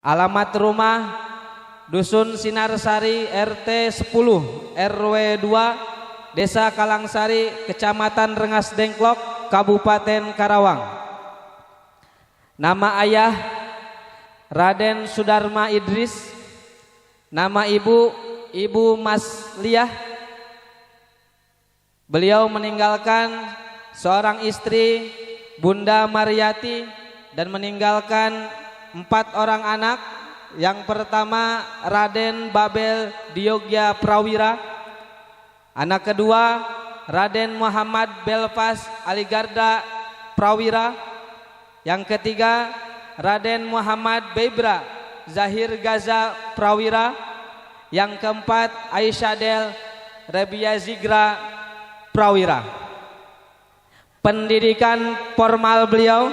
Alamat rumah Dusun Sinarsari RT 10 RW 2 Desa Kalangsari Kecamatan Rengas Dengklok Kabupaten Karawang. Nama ayah Raden Sudarma Idris. Nama ibu Ibu Masliah. Beliau meninggalkan seorang istri Bunda Mariati dan meninggalkan 4 orang anak. Yang pertama Raden Babel Diogya Prawira. Anak kedua Raden Muhammad Belfas Aligarda Prawira. Yang ketiga Raden Muhammad Bebra Zahir Gaza Prawira. Yang keempat Aisyadel Rebia Zigra Prawira. Pendidikan formal beliau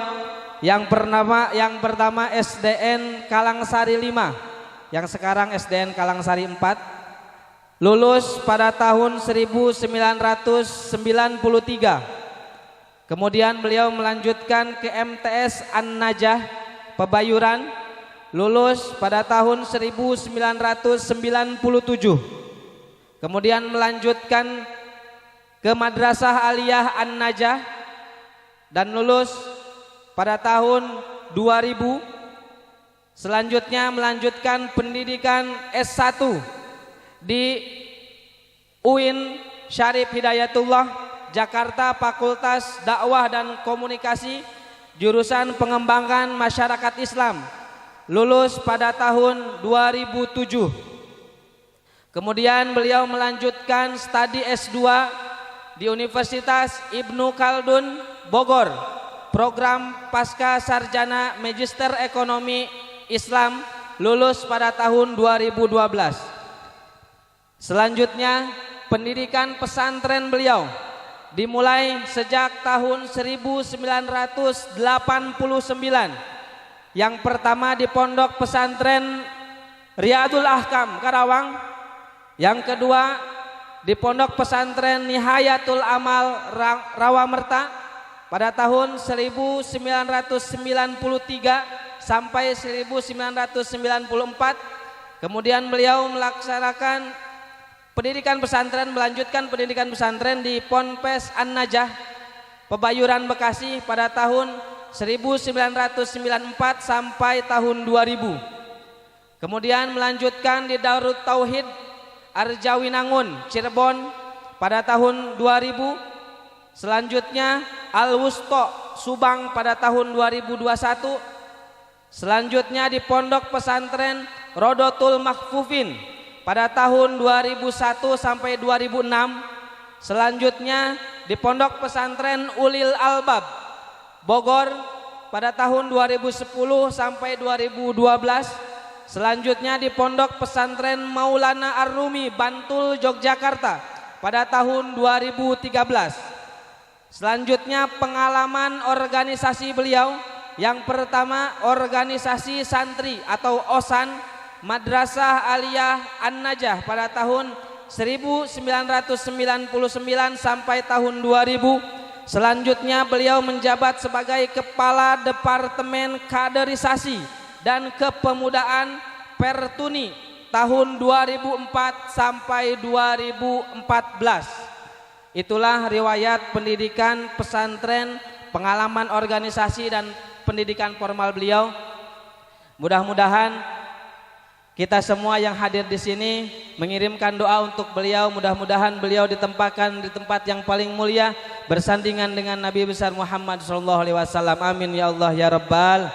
yang pertama SDN Kalangsari 5, yang sekarang SDN Kalangsari 4. Lulus pada tahun 1993. Kemudian beliau melanjutkan ke MTS An-Najah Pebayuran. Lulus pada tahun 1997. Kemudian melanjutkan ke Madrasah Aliyah An-Najah dan lulus pada tahun 2000. Selanjutnya melanjutkan pendidikan S1 di UIN Syarif Hidayatullah Jakarta, Fakultas Dakwah dan Komunikasi, jurusan Pengembangan Masyarakat Islam. Lulus pada tahun 2007. Kemudian beliau melanjutkan studi S2 di Universitas Ibnu Khaldun Bogor, program Pasca Sarjana Magister Ekonomi Islam. Lulus pada tahun 2012. Selanjutnya pendidikan pesantren beliau dimulai sejak tahun 1989. Yang pertama di Pondok Pesantren Riyadul Ahkam Karawang. Yang kedua di Pondok Pesantren Nihayatul Amal Rawamerta pada tahun 1993 sampai 1994. Kemudian beliau melaksanakan pendidikan pesantren, melanjutkan pendidikan pesantren di Ponpes An-Najah Pebayuran Bekasi pada tahun 1994 sampai tahun 2000. Kemudian melanjutkan di Darut Tauhid Arjawinangun Cirebon pada tahun 2000. Selanjutnya Al-Wusto Subang pada tahun 2021. Selanjutnya di Pondok Pesantren Rodotul Mahfufin pada tahun 2001 sampai 2006. Selanjutnya di Pondok Pesantren Ulil Albab Bogor pada tahun 2010 sampai 2012. Selanjutnya di Pondok Pesantren Maulana Ar-Rumi Bantul Yogyakarta pada tahun 2013. Selanjutnya pengalaman organisasi beliau. Yang pertama organisasi santri atau OSAN Madrasah Aliyah An-Najah pada tahun 1999 sampai tahun 2000. Selanjutnya beliau menjabat sebagai Kepala Departemen Kaderisasi dan Kepemudaan Pertuni tahun 2004 sampai 2014. Itulah riwayat pendidikan pesantren, pengalaman organisasi dan pendidikan formal beliau. Mudah-mudahan kita semua yang hadir di sini mengirimkan doa untuk beliau. Mudah-mudahan beliau ditempatkan di tempat yang paling mulia bersandingan dengan Nabi besar Muhammad SAW. Amin ya Allah ya Rabbal.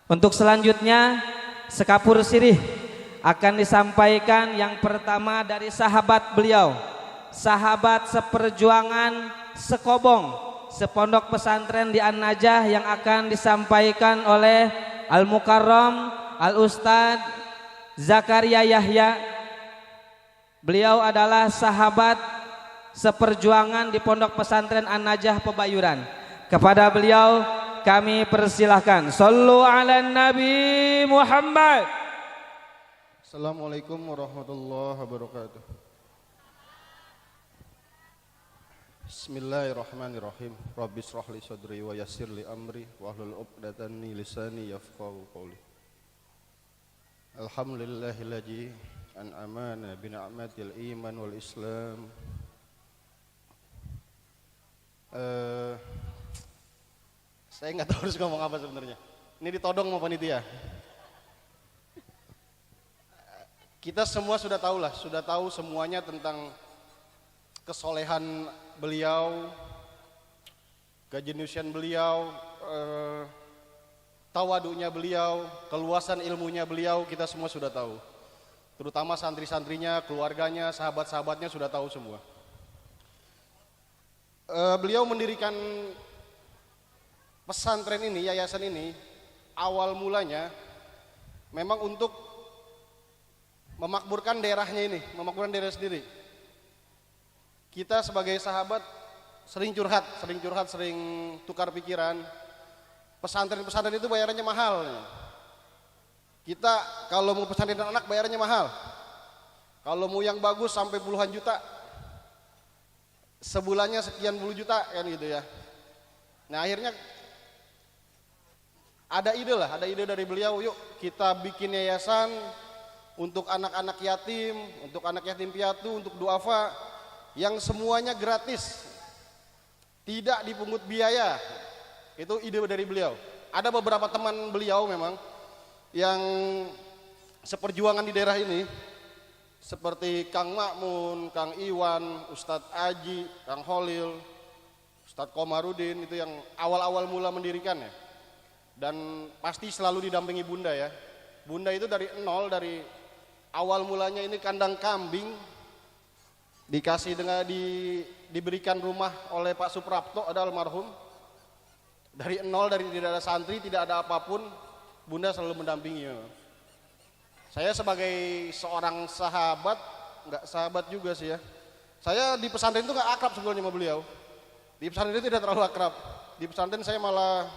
Untuk selanjutnya sekapur sirih akan disampaikan. Yang pertama dari sahabat beliau, sahabat seperjuangan sekobong sepondok pesantren di An-Najah, yang akan disampaikan oleh Al-Mukarram Al-Ustadz Zakaria Yahya. Beliau adalah sahabat seperjuangan di Pondok Pesantren An-Najah Pebayuran. Kepada beliau kami persilahkan. Sallu ala Nabi Muhammad. Assalamualaikum warahmatullahi wabarakatuh. Bismillahirrahmanirrahim. Rabbi shrah li sadri wa yassir li amri wahlul 'uqdatam min lisani yafqahu qawli. Alhamdulillahilladzi an'amana bi ni'matil iman wal islam. Saya nggak tahu harus ngomong apa sebenarnya. Ini ditodong sama panitia. Kita semua sudah tahu semuanya tentang kesolehan beliau, kejeniusan beliau, tawadunya beliau, keluasan ilmunya beliau, kita semua sudah tahu. Terutama santri-santrinya, keluarganya, sahabat-sahabatnya sudah tahu semua. Beliau mendirikan pesantren ini, yayasan ini, awal mulanya memang untuk memakmurkan daerahnya ini, memakmurkan daerah sendiri. Kita sebagai sahabat sering curhat, sering tukar pikiran. Pesantren-pesantren itu bayarannya mahal. Kita kalau mau pesantren anak bayarannya mahal. Kalau mau yang bagus sampai puluhan juta. Sebulannya sekian puluh juta kan gitu ya. Nah akhirnya ada ide dari beliau, yuk kita bikin yayasan untuk anak-anak yatim, untuk anak yatim piatu, untuk duafa yang semuanya gratis, tidak dipungut biaya. Itu ide dari beliau. Ada beberapa teman beliau memang yang seperjuangan di daerah ini, seperti Kang Makmun, Kang Iwan, Ustadz Aji, Kang Holil, Ustadz Komarudin, itu yang awal-awal mula mendirikan ya. Dan pasti selalu didampingi Bunda ya. Bunda itu dari nol, dari awal mulanya ini kandang kambing, dikasih dengan diberikan rumah oleh Pak Suprapto, ada almarhum. Dari nol, dari tidak ada santri, tidak ada apapun, Bunda selalu mendampingi. Saya sebagai seorang sahabat, nggak sahabat juga sih ya. Saya di pesantren itu nggak akrab sebelumnya sama beliau. Di pesantren itu tidak terlalu akrab. Di pesantren saya malah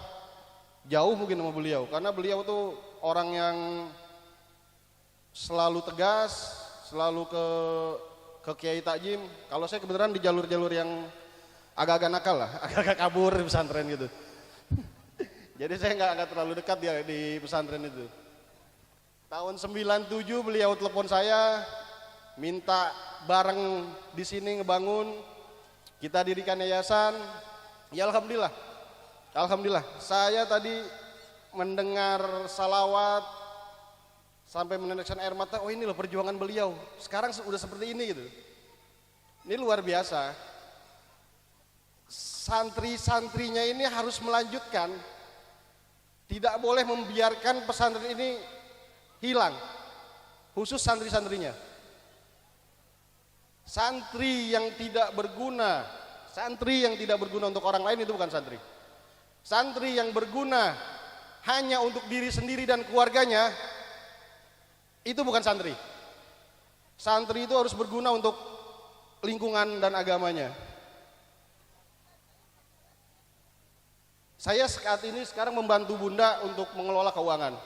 jauh mungkin sama beliau, karena beliau tuh orang yang selalu tegas, selalu ke Kiai Takjim. Kalau saya kebetulan di jalur-jalur yang agak-agak nakal lah, agak-agak kabur di pesantren gitu. Jadi saya nggak terlalu dekat dia di pesantren itu. Tahun 97 beliau telepon saya, minta bareng di sini ngebangun, kita dirikan yayasan. Ya alhamdulillah. Saya tadi mendengar salawat sampai meneteskan air mata. Oh ini loh perjuangan beliau. Sekarang udah seperti ini gitu. Ini luar biasa. Santri-santrinya ini harus melanjutkan. Tidak boleh membiarkan pesantren ini hilang. Khusus santri-santrinya. Santri yang tidak berguna untuk orang lain itu bukan santri. Santri yang berguna hanya untuk diri sendiri dan keluarganya, itu bukan santri. Santri itu harus berguna untuk lingkungan dan agamanya. Saya saat ini sekarang membantu Bunda untuk mengelola keuangan.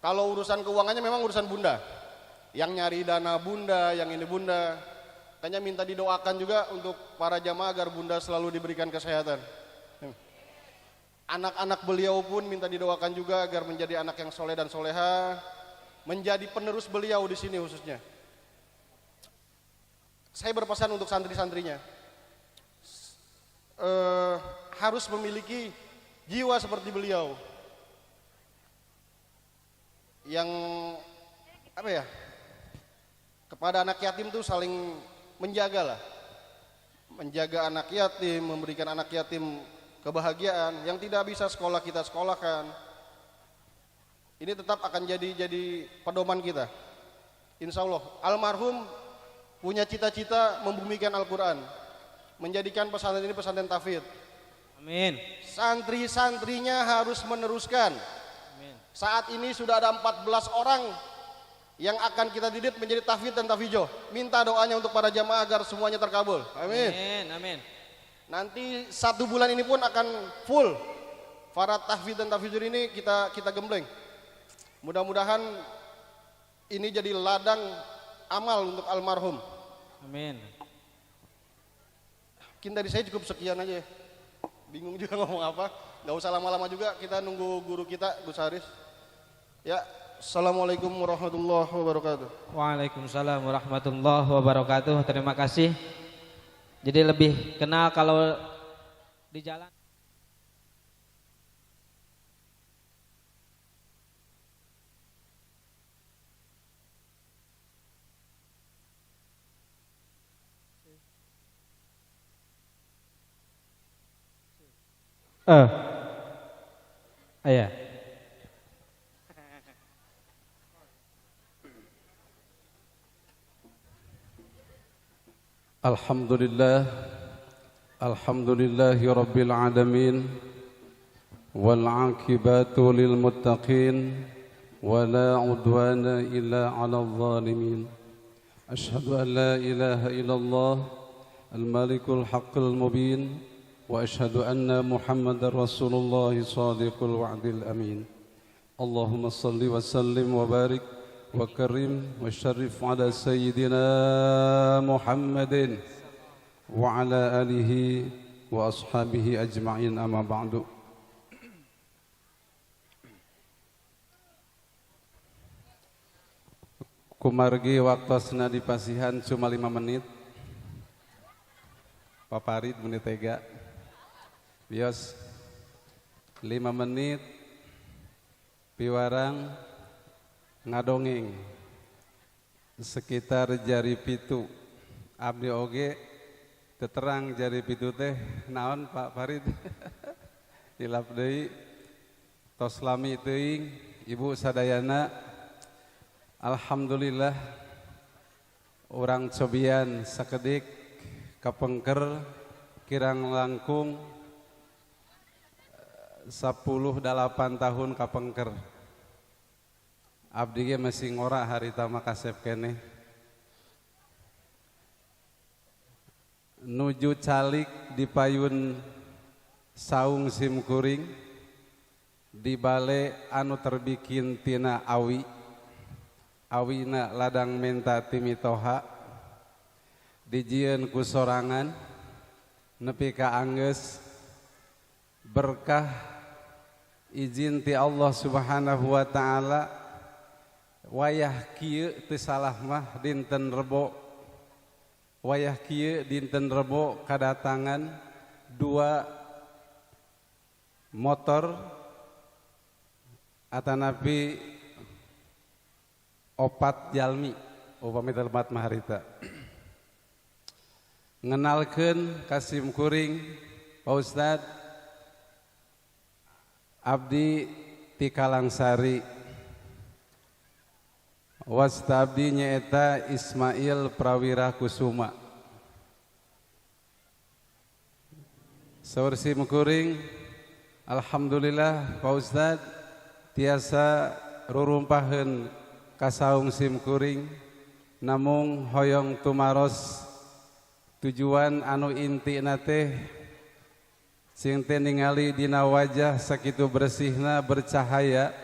Kalau urusan keuangannya memang urusan Bunda. Yang nyari dana Bunda, yang ini Bunda. Makanya minta didoakan juga untuk para jamaah agar Bunda selalu diberikan kesehatan. Anak-anak beliau pun minta didoakan juga agar menjadi anak yang soleh dan soleha, menjadi penerus beliau di sini khususnya. Saya berpesan untuk santri-santrinya, harus memiliki jiwa seperti beliau, yang kepada anak yatim tuh saling menjaga lah, menjaga anak yatim, memberikan anak yatim kebahagiaan. Yang tidak bisa sekolah kita sekolahkan. Ini tetap akan jadi pedoman kita. Insya Allah almarhum punya cita-cita membumikan Al-Quran, menjadikan pesantren ini pesantren tahfidz. Amin. Santri-santrinya harus meneruskan. Amin. Saat ini sudah ada 14 orang yang akan kita didik menjadi tahfidz dan tahfizoh. Minta doanya untuk para jamaah agar semuanya terkabul. Amin. Amin. Nanti 1 bulan ini pun akan full. Para tahfidz dan tahfizoh ini kita gembleng. Mudah-mudahan ini jadi ladang amal untuk almarhum. Amin. Mungkin dari saya cukup sekian aja. Bingung juga ngomong apa. Gak usah lama-lama juga, kita nunggu guru kita, Gus Haris. Ya, Assalamualaikum warahmatullahi wabarakatuh. Waalaikumsalam warahmatullahi wabarakatuh. Terima kasih. Jadi lebih kenal kalau di jalan. Iya. Alhamdulillah, alhamdulillahi rabbil alamin, wal aqibatu lil muttaqin, wala udwana illa ala zalimin. Ashhadu an la ilaha illallah, al malikul haqqul mubin, wa ashhadu anna muhammadar rasulullah sadiqul wa'dil amin. Allahumma salli wa sallim wa barik وكرم وشرف على سيدنا محمد وعلى آله وأصحابه أجمعين أما بعد. Kumargi waktosna di pasihan cuma 5 menit. Paparit menit tega. Bios 5 menit piwarang ngadongeng sekitar jari pitu. Abdi oge teterang jari pitu teh naon Pak Farid. Hilap deui tos lami teuing ibu sadayana. Alhamdulillah urang cobian sakedik kapengker kirang langkung 18 tahun kapengker. Abdi ge masih ngora harita makasep keneh. Nuju calik di payun saung simkuring di bale anu terbikin tina awi. Awina ladang menta timitoha dijieun ku sorangan nepi ka anggeus berkah izin ti Allah Subhanahu wa taala. Wayah kieu teu salah mah dinten Rebo. Wayah kieu dinten Rebo kadatangan 2 motor atanapi 4 jalmi upami tempat mah harita. Ngenalkeun Kasim Kuring Pak Ustad abdi ti Kalangsari. Wastabdi nyaeta Ismail Prawira Kusuma. Saur simkuring alhamdulillah Pak Ustad tiasa rurumpaheun ka saung simkuring namung hoyong tumaros tujuan anu intina teh sing teh ningali dina wajah sakitu bersihna bercahaya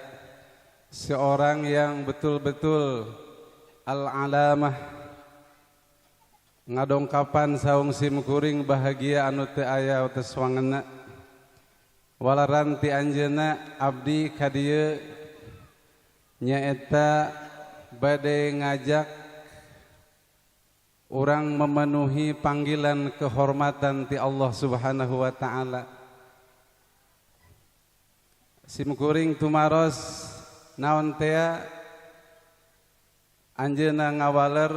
seorang yang betul-betul al-alamah ngadongkapan saung simkuring bahagia anu teu aya tos wangeuna. Walaran ti anjeunna abdi ka dieu nyaeta bade ngajak urang memenuhi panggilan kehormatan ti Allah Subhanahu wa taala. Simkuring tumaros naon teh anjeunna ngawaler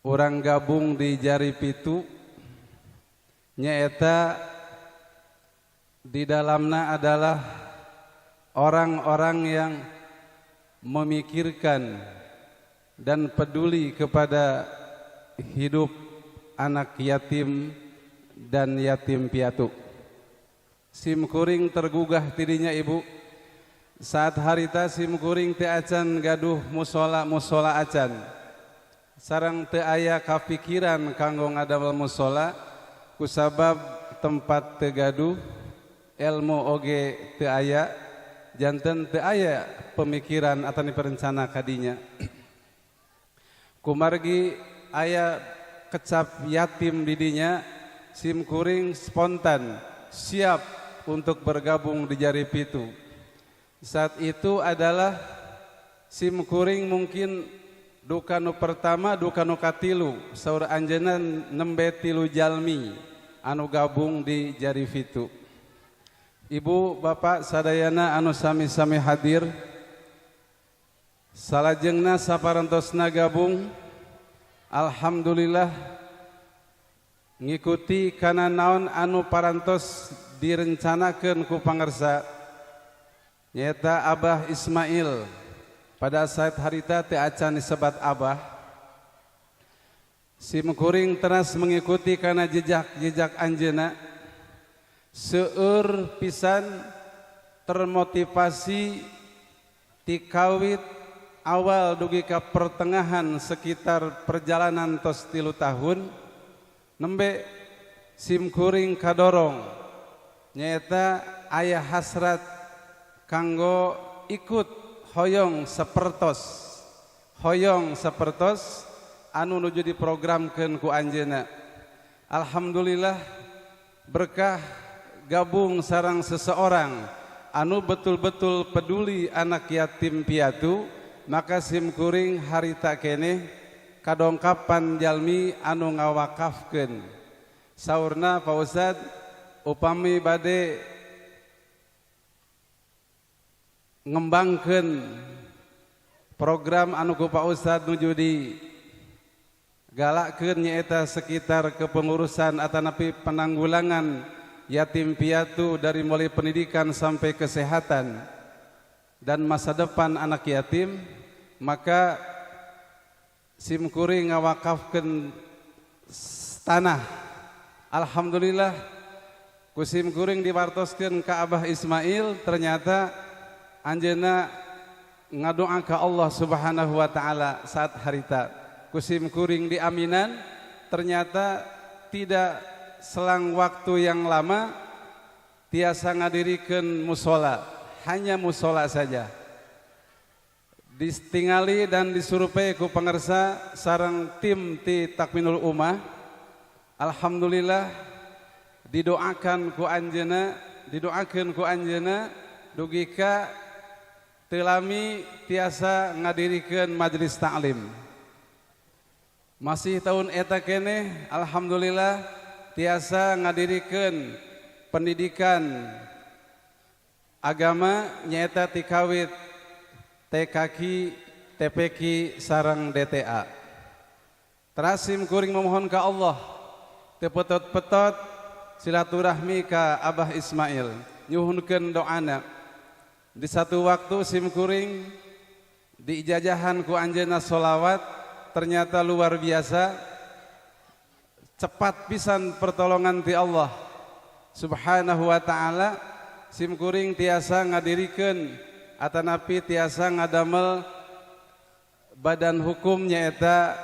urang gabung di jari pitu nyaeta di dalamna adalah orang-orang yang memikirkan dan peduli kepada hidup anak yatim dan yatim piatu. Simkuring tergugah tidinya ibu saat harita simkuring teu acan gaduh musola acan sareng teu aya kapikiran kanggo ngadamel musola kusabab tempat teu gaduh ilmu oge teu aya janten teu aya pemikiran atau perencana kadinya. Kumargi aya kecap yatim didinya simkuring spontan siap untuk bergabung di jari pitu. Saat itu adalah simkuring mungkin duka nu pertama duka nu katilu saur anjeunna nembe tilu jalmi anu gabung di Jarif itu. Ibu bapak sadayana anu sami-sami hadir, salajengna saparentosna gabung, alhamdulillah ngikuti kana naon anu parantos direncanakeun ku pangarsa nyaeta Abah Ismail. Pada saat harita teu acan disebat Abah, simkuring teras mengikuti kana jejak-jejak anjeunna, seueur pisan termotivasi ti kawit awal dugi ka pertengahan sekitar perjalanan tos 3 tahun nembe simkuring kadorong nyaeta aya hasrat kanggo ikut hoyong sapertos anu nuju diprogramkeun ku anjeunna. Alhamdulillah berkah gabung sareng seseorang anu betul-betul peduli anak yatim piatu, maka simkuring harita keneh kadongkapan jalmi anu ngawakafkeun. Saurna Pak Ustad, upami bade ngembangkeun program anu ku Pak Ustad nuju di galakkeun nyaeta sekitar kepengurusan atanapi penanggulangan yatim piatu dari mulai pendidikan sampai kesehatan dan masa depan anak yatim, maka simkuring ngawakafkeun tanah. Alhamdulillah ku simkuring diwartoskeun ka Abah Ismail, ternyata anjeunna ngadoa ka Allah Subhanahu wa taala saat harita. Ku simkuring di aminan, ternyata tidak selang waktu yang lama tiasa ngadirikeun musola, hanya musola saja. Ditingali dan disurupai ku pangarsa sareng tim ti Takminul Ummah. Alhamdulillah didoakeun ku anjeunna dugi ka teu lami tiasa ngadirikeun majelis taklim. Masih tahun eta keneh alhamdulillah tiasa ngadirikeun pendidikan agama nyaeta ti kawit TKQ, TPQ sareng DTA. Terasim kuring memohon ka Allah tepetot-petot silaturahmi ka Abah Ismail, nyuhunkeun doana. Di satu waktu simkuring diijajahan ku anjeunna sholawat, ternyata luar biasa cepat pisan pertolongan ti Allah Subhanahu wa taala. Simkuring tiasa ngadirikeun atanapi tiasa ngadamel badan hukum nyaeta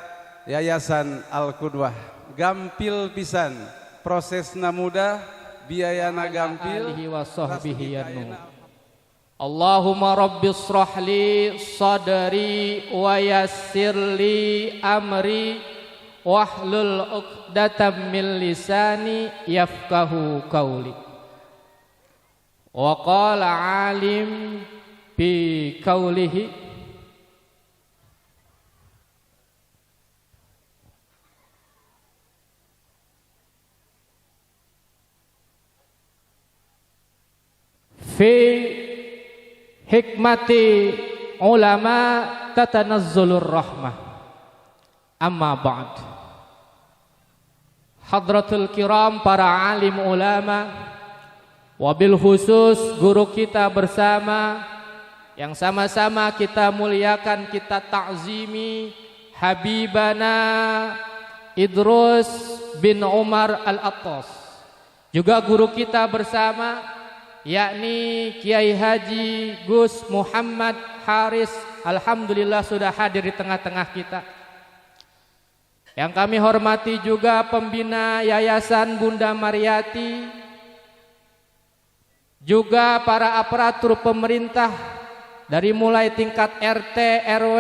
Yayasan Al-Qudwah. Gampil pisan, prosesna mudah, biayana gampil. Allahumma rabbi shrah li sadri wa yassir li amri wahlul 'uqdatam min lisani yafqahu qawli. Wa qala alim bi qawlihi fi hikmati ulama tatanazzulur rahmah. Amma ba'd. Hadratul kiram, para alim ulama, wabil khusus guru kita bersama yang sama-sama kita muliakan, kita ta'zimi Habibana Idrus bin Umar Al-Attas. Juga guru kita bersama yakni Kiai Haji Gus Muhammad Haris, alhamdulillah sudah hadir di tengah-tengah kita. Yang kami hormati juga pembina Yayasan Bunda Mariati, juga para aparatur pemerintah dari mulai tingkat RT, RW,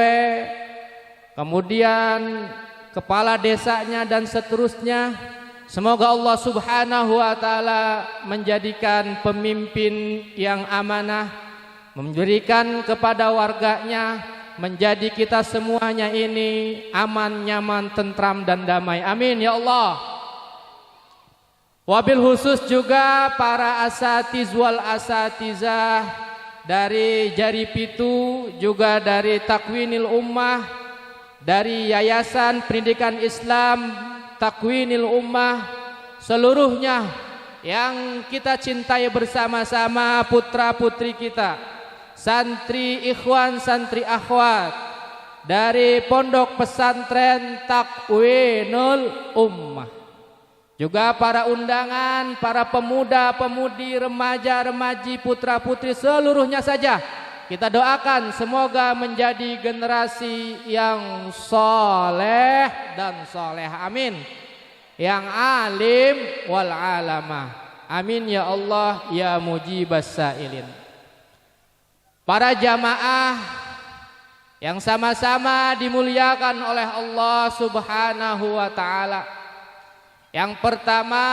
kemudian kepala desanya dan seterusnya. Semoga Allah Subhanahu wa taala menjadikan pemimpin yang amanah, memberikan kepada warganya, menjadi kita semuanya ini aman, nyaman, tentram dan damai. Amin ya Allah. Wabil khusus juga para asatiz wal asatizah dari Jari Pitu, juga dari Takwinil Ummah, dari Yayasan Pendidikan Islam Takwinil Ummah, seluruhnya yang kita cintai bersama-sama, putra putri kita, santri ikhwan, santri akhwat dari Pondok Pesantren Takwinul Ummah, juga para undangan, para pemuda, pemudi, remaja, remaji, putra putri seluruhnya saja kita doakan semoga menjadi generasi yang soleh dan soleh, amin, yang alim wal alamah, amin ya Allah ya mujibas sailin. Para jamaah yang sama-sama dimuliakan oleh Allah Subhanahu wa taala. Yang pertama,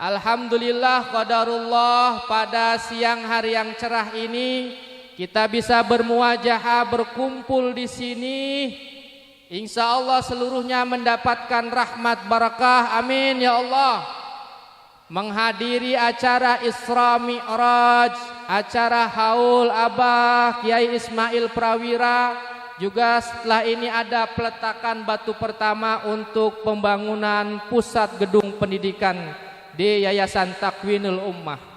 alhamdulillah qadarullah, pada siang hari yang cerah ini kita bisa bermuajahah, berkumpul di sini. Insya Allah seluruhnya mendapatkan rahmat barakah, amin ya Allah. Menghadiri acara Isra Mi'raj, acara haul Abah Kiai Ismail Prawira, juga setelah ini ada peletakan batu pertama untuk pembangunan pusat gedung pendidikan di Yayasan Takwinul Ummah.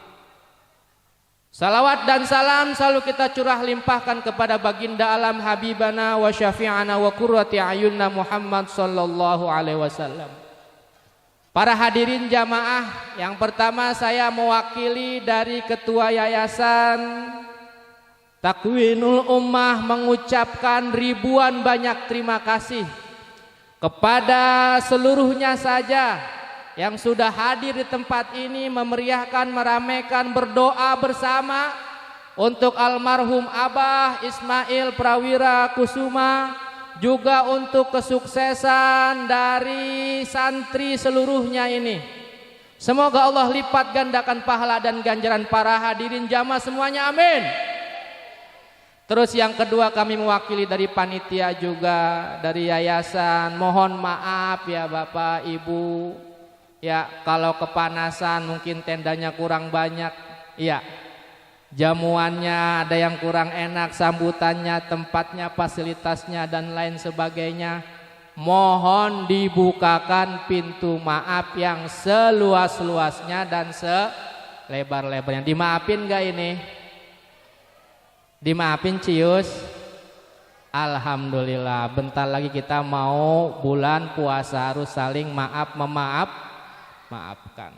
Salawat dan salam selalu kita curah limpahkan kepada baginda alam habibana wa syafi'ana wa qurrati ayunna Muhammad sallallahu alaihi wasallam. Para hadirin jamaah, yang pertama saya mewakili dari Ketua Yayasan Takwinul Ummah mengucapkan ribuan banyak terima kasih kepada seluruhnya saja yang sudah hadir di tempat ini, memeriahkan, meramaikan, berdoa bersama untuk almarhum Abah Ismail Prawira Kusuma, juga untuk kesuksesan dari santri seluruhnya ini. Semoga Allah lipat gandakan pahala dan ganjaran para hadirin jamaah semuanya, amin. Terus yang kedua, kami mewakili dari panitia juga, dari yayasan, mohon maaf ya Bapak Ibu, ya kalau kepanasan mungkin tendanya kurang banyak, ya jamuannya ada yang kurang enak, sambutannya, tempatnya, fasilitasnya dan lain sebagainya. Mohon dibukakan pintu maaf yang seluas-luasnya dan selebar-lebarnya. Dimaafin gak ini? Dimaafin Cius? Alhamdulillah. Bentar lagi kita mau bulan puasa, harus saling maafkan.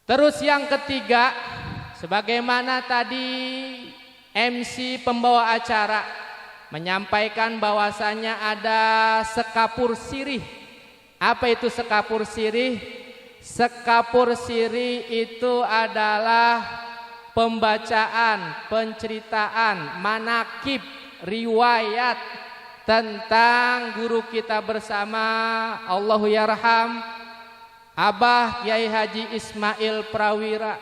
Terus yang ketiga, sebagaimana tadi MC pembawa acara menyampaikan bahwasannya ada sekapur sirih. Apa itu sekapur sirih? Sekapur sirih itu adalah pembacaan, penceritaan, manakib, riwayat tentang guru kita bersama, Allahu yarham, Abah Kiai Haji Ismail Prawira.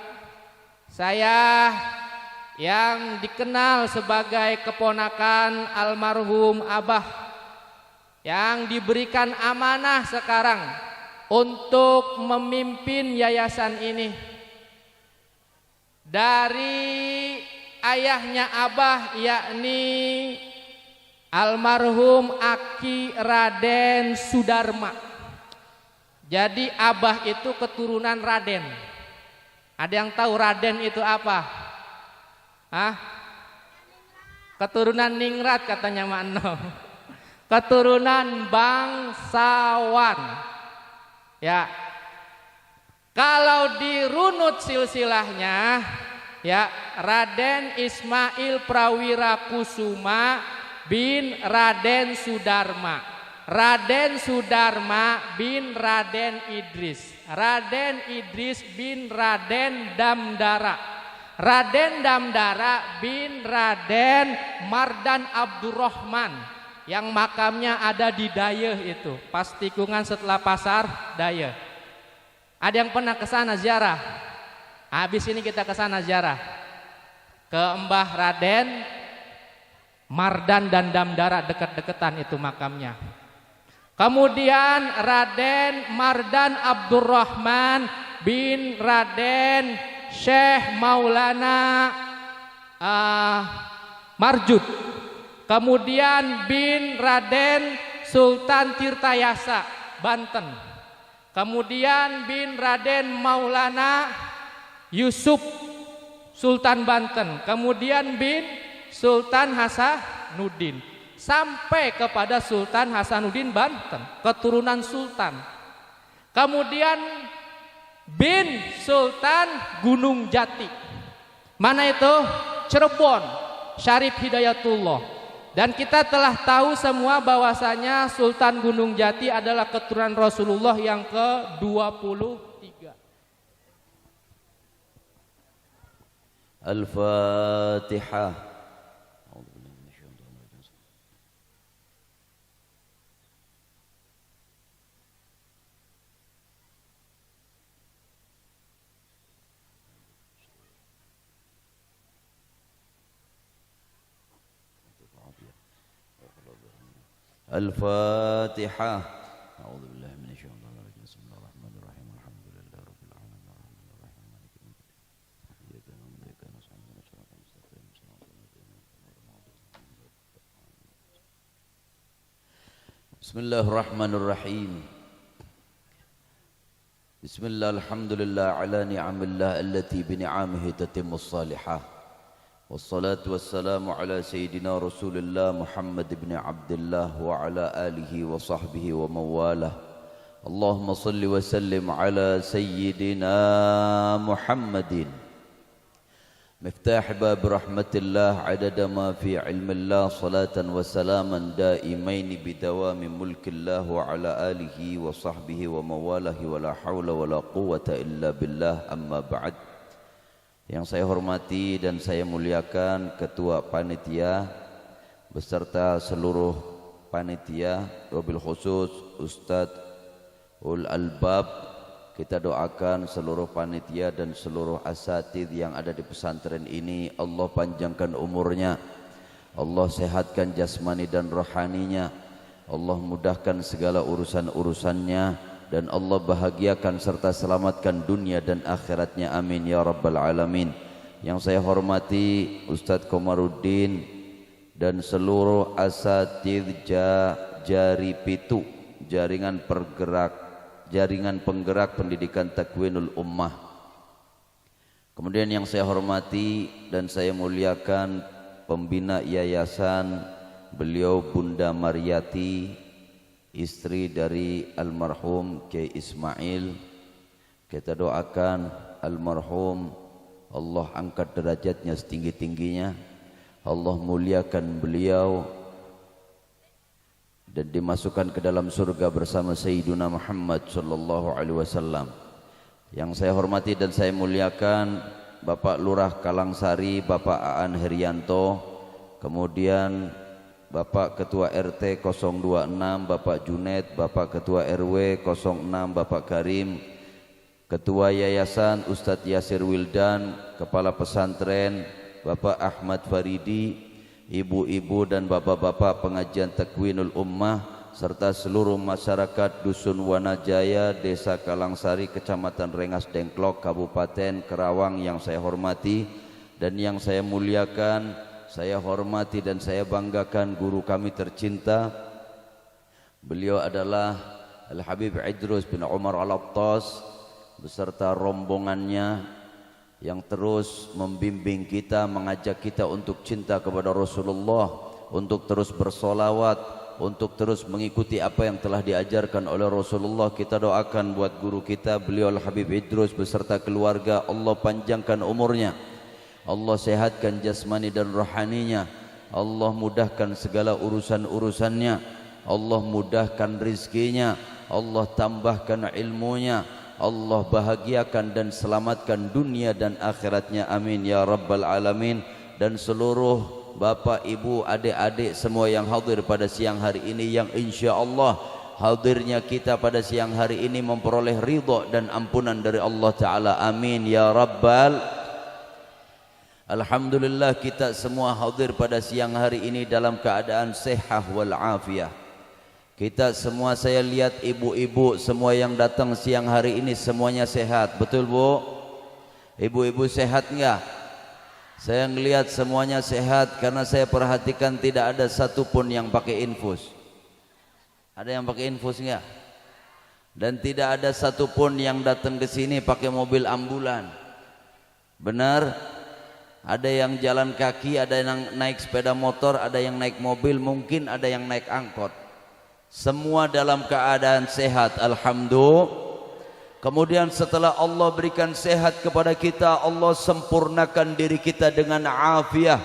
Saya yang dikenal sebagai keponakan almarhum Abah, yang diberikan amanah sekarang untuk memimpin yayasan ini dari ayahnya Abah, yakni almarhum Aki Raden Sudarma. Jadi Abah itu keturunan Raden. Ada yang tahu Raden itu apa? Hah? Keturunan Ningrat katanya Makno. Keturunan bangsawan. Ya. Kalau dirunut silsilahnya, ya, Raden Ismail Prawira Kusuma bin Raden Sudarma. Raden Sudarma bin Raden Idris. Raden Idris bin Raden Damdara. Raden Damdara bin Raden Mardan Abdurrahman, yang makamnya ada di Dayeh itu, pas tikungan setelah pasar Dayeh. Ada yang pernah ke sana ziarah? Habis ini kita ke sana ziarah. ke Mbah Raden Mardan dan Damdara, dekat-dekatan itu makamnya. Kemudian Raden Mardan Abdurrahman bin Raden Syekh Maulana Marjud. Kemudian bin Raden Sultan Tirtayasa Banten. Kemudian bin Raden Maulana Yusuf Sultan Banten. Kemudian bin Sultan Hasanuddin, sampai kepada Sultan Hasanuddin Banten, keturunan sultan. Kemudian bin Sultan Gunung Jati. Mana itu? Cirebon, Syarif Hidayatullah. Dan kita telah tahu semua bahwasanya Sultan Gunung Jati adalah keturunan Rasulullah yang ke-23. Al-Fatihah. Al-Fatihah. A'udzu billahi minasyaitonir rajim. Bismillahirrahmanirrahim. Alhamdulillahi rabbil alamin. Arrahmanirrahim. Maliki yaumiddin. Iyyaka na'budu wa iyyaka nasta'in. Ihdinas siratal mustaqim. Shiratal ladzina an'amta 'alaihim. Bismillahirrahmanirrahim. Bismillah, alhamdulillah ala ni'amillah allati bi ni'amihi tatimmus salihah. Wassalatu wassalamu ala sayyidina Rasulillah Muhammad ibn Abdullah wa ala alihi wa sahbihi wa mawalah. Allahumma salli wa sallim ala sayyidina Muhammadin miftah bab rahmatillah adada ma fi ilmillah, salatan wa salaman daimaini bidawami mulkillah wa ala alihi wa sahbihi wa mawalahi wa la hawla wa la quwata illa billah, amma ba'd. Yang saya hormati dan saya muliakan Ketua Panitia beserta seluruh panitia, wabil khusus Ustadz Ul Albab. Kita doakan seluruh panitia dan seluruh asatidz yang ada di pesantren ini, Allah panjangkan umurnya, Allah sehatkan jasmani dan rohaninya, Allah mudahkan segala urusan-urusannya, dan Allah bahagiakan serta selamatkan dunia dan akhiratnya, amin ya rabbal alamin. Yang saya hormati Ustadz Komaruddin dan seluruh asatidz Jari Pitu, jaringan penggerak pendidikan Takwinul Ummah. Kemudian yang saya hormati dan saya muliakan pembina yayasan, beliau Bunda Maryati, istri dari almarhum Kiai Ismail. Kita doakan almarhum Allah angkat derajatnya setinggi-tingginya, Allah muliakan beliau dan dimasukkan ke dalam surga bersama Sayyiduna Muhammad sallallahu alaihi wasallam. Yang saya hormati dan saya muliakan Bapak Lurah Kalangsari, Bapak Aan Herianto, kemudian Bapak Ketua RT 026 Bapak Junet, Bapak Ketua RW 06 Bapak Karim, Ketua Yayasan Ustadz Yasir Wildan, Kepala Pesantren Bapak Ahmad Faridi, ibu-ibu dan bapak-bapak pengajian Takwinul Ummah, serta seluruh masyarakat Dusun Wanajaya, Desa Kalangsari, Kecamatan Rengas Dengklok, Kabupaten Kerawang yang saya hormati dan yang saya muliakan. Saya hormati dan saya banggakan guru kami tercinta. Beliau adalah Al-Habib Idrus bin Umar Al-Attas beserta rombongannya yang terus membimbing kita, mengajak kita untuk cinta kepada Rasulullah, untuk terus bersolawat, untuk terus mengikuti apa yang telah diajarkan oleh Rasulullah. Kita doakan buat guru kita, beliau Al-Habib Idrus beserta keluarga, Allah panjangkan umurnya, Allah sehatkan jasmani dan rohaninya, Allah mudahkan segala urusan-urusannya, Allah mudahkan rizkinya, Allah tambahkan ilmunya, Allah bahagiakan dan selamatkan dunia dan akhiratnya, amin ya rabbal alamin. Dan seluruh bapak, ibu, adik-adik semua yang hadir pada siang hari ini, yang insya Allah hadirnya kita pada siang hari ini memperoleh ridha dan ampunan dari Allah Ta'ala, amin ya rabbal. Alhamdulillah kita semua hadir pada siang hari ini dalam keadaan sehat wal afiah. Kita semua, saya lihat ibu-ibu semua yang datang siang hari ini semuanya sehat. Betul Bu? Ibu-ibu sehat enggak? Saya ngelihat semuanya sehat karena saya perhatikan tidak ada satupun yang pakai infus. Ada yang pakai infus enggak? Dan tidak ada satupun yang datang ke sini pakai mobil ambulan. Benar? Ada yang jalan kaki, ada yang naik sepeda motor, ada yang naik mobil, mungkin ada yang naik angkot. Semua dalam keadaan sehat, alhamdulillah. Kemudian setelah Allah berikan sehat kepada kita, Allah sempurnakan diri kita dengan afiah.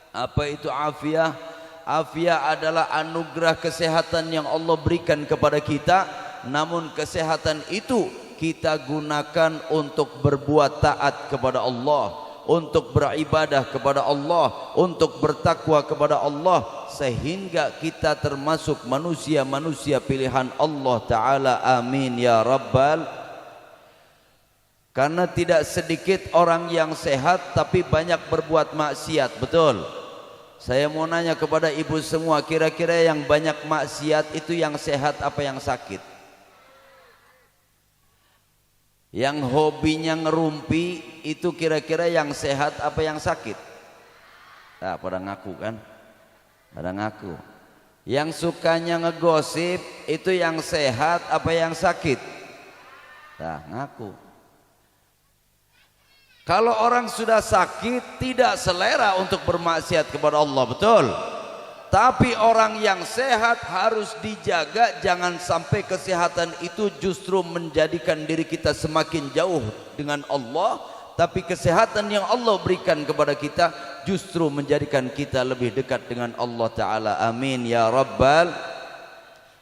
Apa itu afiah? Afiah adalah anugerah kesehatan yang Allah berikan kepada kita. Namun kesehatan itu kita gunakan untuk berbuat taat kepada Allah, untuk beribadah kepada Allah, untuk bertakwa kepada Allah, sehingga kita termasuk manusia-manusia pilihan Allah Ta'ala. Amin ya Rabbal. Karena tidak sedikit orang yang sehat tapi banyak berbuat maksiat. Betul? Saya mau nanya kepada ibu semua, kira-kira yang banyak maksiat itu yang sehat apa yang sakit? Yang hobinya ngerumpi itu kira-kira yang sehat apa yang sakit? Nah, pada ngaku kan? Pada ngaku. Yang sukanya ngegosip itu yang sehat apa yang sakit? Nah, ngaku. Kalau orang sudah sakit tidak selera untuk bermaksiat kepada Allah, betul? Tapi orang yang sehat harus dijaga, jangan sampai kesehatan itu justru menjadikan diri kita semakin jauh dengan Allah, tapi kesehatan yang Allah berikan kepada kita justru menjadikan kita lebih dekat dengan Allah Ta'ala. Amin ya Rabbal.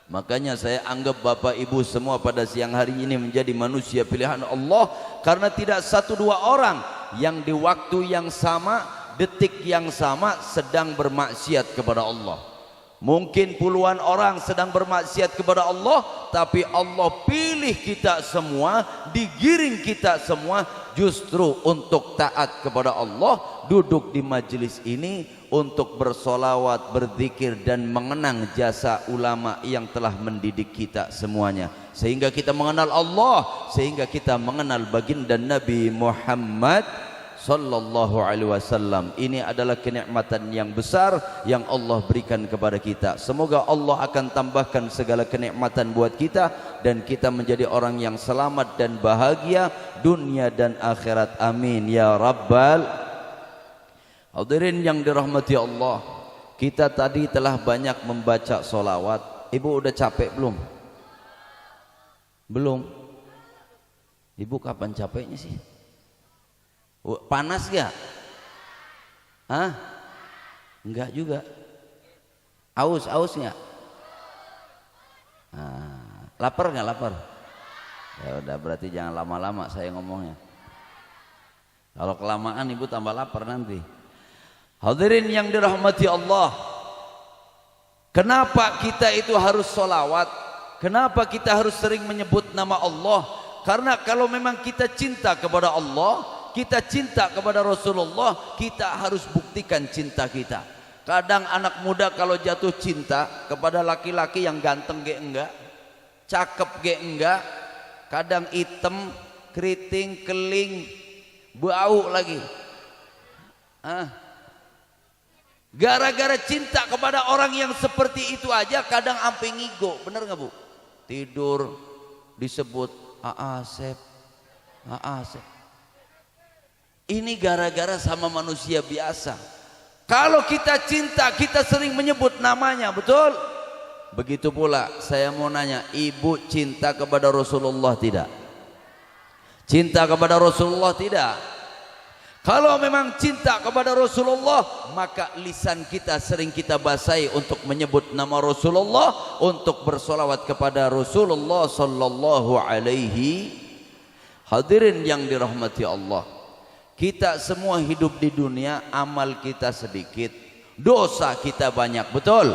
Makanya saya anggap Bapak Ibu semua pada siang hari ini menjadi manusia pilihan Allah, karena tidak satu dua orang yang di waktu yang sama, detik yang sama sedang bermaksiat kepada Allah. Mungkin puluhan orang sedang bermaksiat kepada Allah, tapi Allah pilih kita semua, digiring kita semua justru untuk taat kepada Allah, duduk di majelis ini untuk bersolawat, berzikir dan mengenang jasa ulama yang telah mendidik kita semuanya, sehingga kita mengenal Allah, sehingga kita mengenal baginda Nabi Muhammad Sallallahu Alaihi Wasallam. Ini adalah kenikmatan yang besar yang Allah berikan kepada kita. Semoga Allah akan tambahkan segala kenikmatan buat kita dan kita menjadi orang yang selamat dan bahagia dunia dan akhirat. Amin ya Rabbal. Hadirin yang dirahmati Allah, kita tadi telah banyak membaca solawat. Ibu udah capek belum? Belum? Ibu kapan capeknya sih? Panas gak? Hah? Enggak juga. Aus gak? Nah, lapar gak? Lapar? Ya udah, berarti jangan lama-lama saya ngomongnya. Kalau kelamaan ibu tambah lapar nanti. Hadirin yang dirahmati Allah, kenapa kita itu harus sholawat? Kenapa kita harus sering menyebut nama Allah? Karena kalau memang kita cinta kepada Allah, kita cinta kepada Rasulullah, kita harus buktikan cinta kita. Kadang anak muda kalau jatuh cinta kepada laki-laki yang ganteng ge enggak, cakep ge enggak, kadang hitam, keriting, keling, bau lagi. Gara-gara cinta kepada orang yang seperti itu aja kadang ampe ngigo, bener nggak Bu? Tidur disebut Asep. Ini gara-gara sama manusia biasa. Kalau kita cinta, kita sering menyebut namanya, betul? Begitu pula saya mau nanya, ibu cinta kepada Rasulullah tidak? Cinta kepada Rasulullah tidak? Kalau memang cinta kepada Rasulullah, maka lisan kita sering kita basahi untuk menyebut nama Rasulullah, untuk bersolawat kepada Rasulullah sallallahu alaihi. Hadirin yang dirahmati Allah, kita semua hidup di dunia, amal kita sedikit, dosa kita banyak, betul?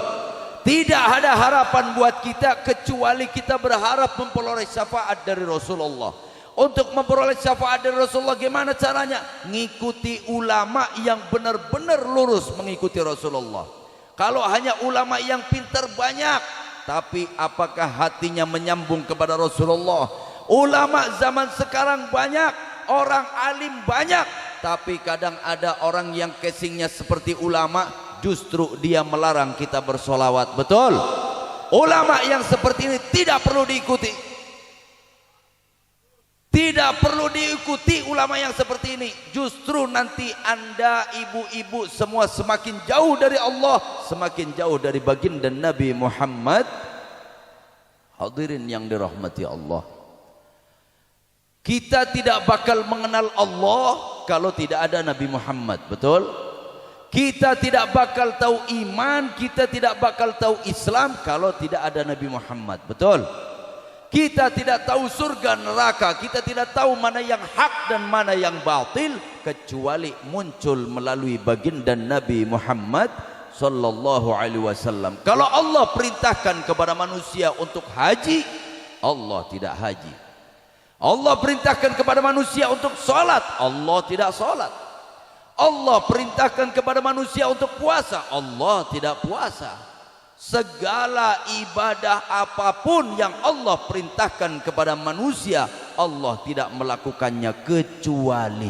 Tidak ada harapan buat kita kecuali kita berharap memperoleh syafaat dari Rasulullah. untuk memperoleh syafaat dari Rasulullah gimana caranya? Ngikuti ulama yang benar-benar lurus mengikuti Rasulullah. Kalau hanya ulama yang pintar banyak, tapi apakah hatinya menyambung kepada Rasulullah? Ulama zaman sekarang banyak, orang alim banyak, tapi kadang ada orang yang casingnya seperti ulama, justru dia melarang kita bersolawat. Betul? Ulama yang seperti ini tidak perlu diikuti. Tidak perlu diikuti ulama yang seperti ini. Justru nanti anda ibu-ibu semua semakin jauh dari Allah, semakin jauh dari baginda Nabi Muhammad. Hadirin yang dirahmati Allah, kita tidak bakal mengenal Allah kalau tidak ada Nabi Muhammad. Betul? Kita tidak bakal tahu iman, kita tidak bakal tahu Islam kalau tidak ada Nabi Muhammad. Betul? Kita tidak tahu surga neraka, kita tidak tahu mana yang hak dan mana yang batil kecuali muncul melalui baginda Nabi Muhammad sallallahu alaihi wasallam. Kalau Allah perintahkan kepada manusia untuk haji, Allah tidak haji. Allah perintahkan kepada manusia untuk salat, Allah tidak salat. Allah perintahkan kepada manusia untuk puasa, Allah tidak puasa. Segala ibadah apapun yang Allah perintahkan kepada manusia, Allah tidak melakukannya kecuali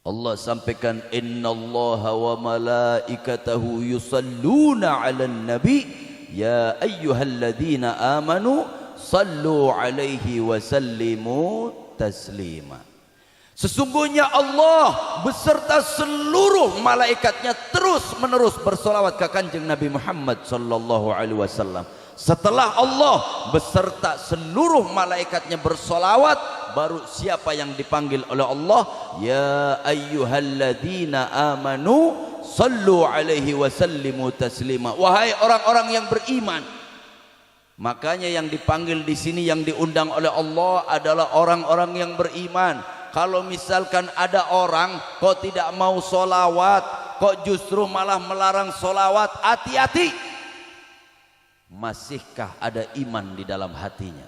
Allah sampaikan, innallaha wa malaikatahu yusalluna 'alan nabi ya ayyuhalladzina amanu sallu 'alaihi wa sallimu taslima. Sesungguhnya Allah beserta seluruh malaikatnya terus menerus bersolawat ke kanjeng Nabi Muhammad sallallahu alaihi wasallam. Setelah Allah beserta seluruh malaikatnya bersolawat, baru siapa yang dipanggil oleh Allah? Ya ayyuhalladzina amanu sallu alaihi wa sallimu taslima. Wahai orang-orang yang beriman. Makanya yang dipanggil di sini, yang diundang oleh Allah adalah orang-orang yang beriman. Kalau misalkan ada orang kok tidak mau solawat, kok justru malah melarang solawat, hati-hati. Masihkah ada iman di dalam hatinya?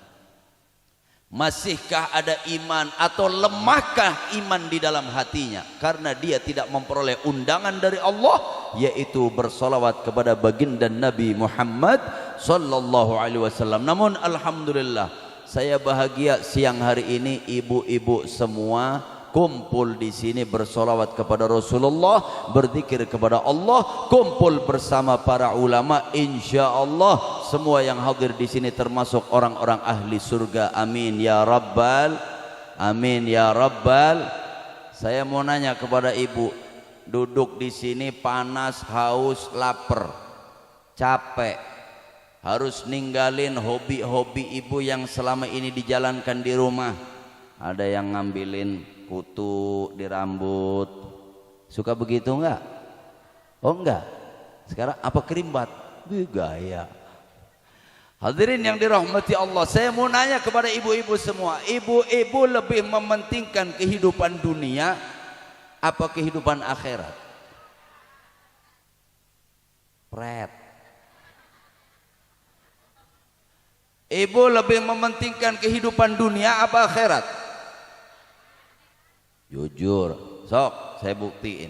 Masihkah ada iman atau lemahkah iman di dalam hatinya? Karena dia tidak memperoleh undangan dari Allah, yaitu bersolawat kepada baginda Nabi Muhammad sallallahu alaihi wasallam. Namun alhamdulillah, saya bahagia siang hari ini ibu-ibu semua kumpul di sini bersolawat kepada Rasulullah, berzikir kepada Allah, kumpul bersama para ulama. Insya Allah semua yang hadir di sini termasuk orang-orang ahli surga. Amin ya rabbal, amin ya rabbal. Saya mau nanya kepada ibu, duduk di sini panas, haus, lapar, capek, harus ninggalin hobi-hobi ibu yang selama ini dijalankan di rumah. Ada yang ngambilin kutu di rambut, suka begitu enggak? Oh enggak. Sekarang apa kerimbat? Gaya. Hadirin yang dirahmati Allah, saya mau nanya kepada ibu-ibu semua, ibu-ibu lebih mementingkan kehidupan dunia apa kehidupan akhirat? Pret. Ibu lebih mementingkan kehidupan dunia apa akhirat? Jujur, sok saya buktiin.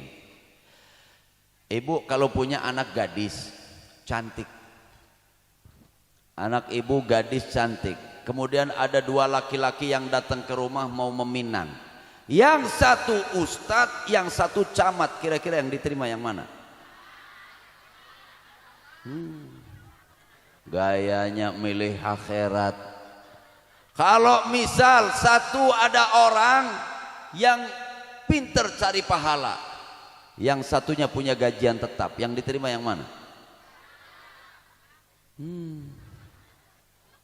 Ibu kalau punya anak gadis cantik, anak ibu gadis cantik, kemudian ada dua laki-laki yang datang ke rumah mau meminang, yang satu ustadz, yang satu camat, kira-kira yang diterima yang mana? Gayanya milih akhirat. Kalau misal satu ada orang yang pinter cari pahala, yang satunya punya gajian tetap, yang diterima yang mana?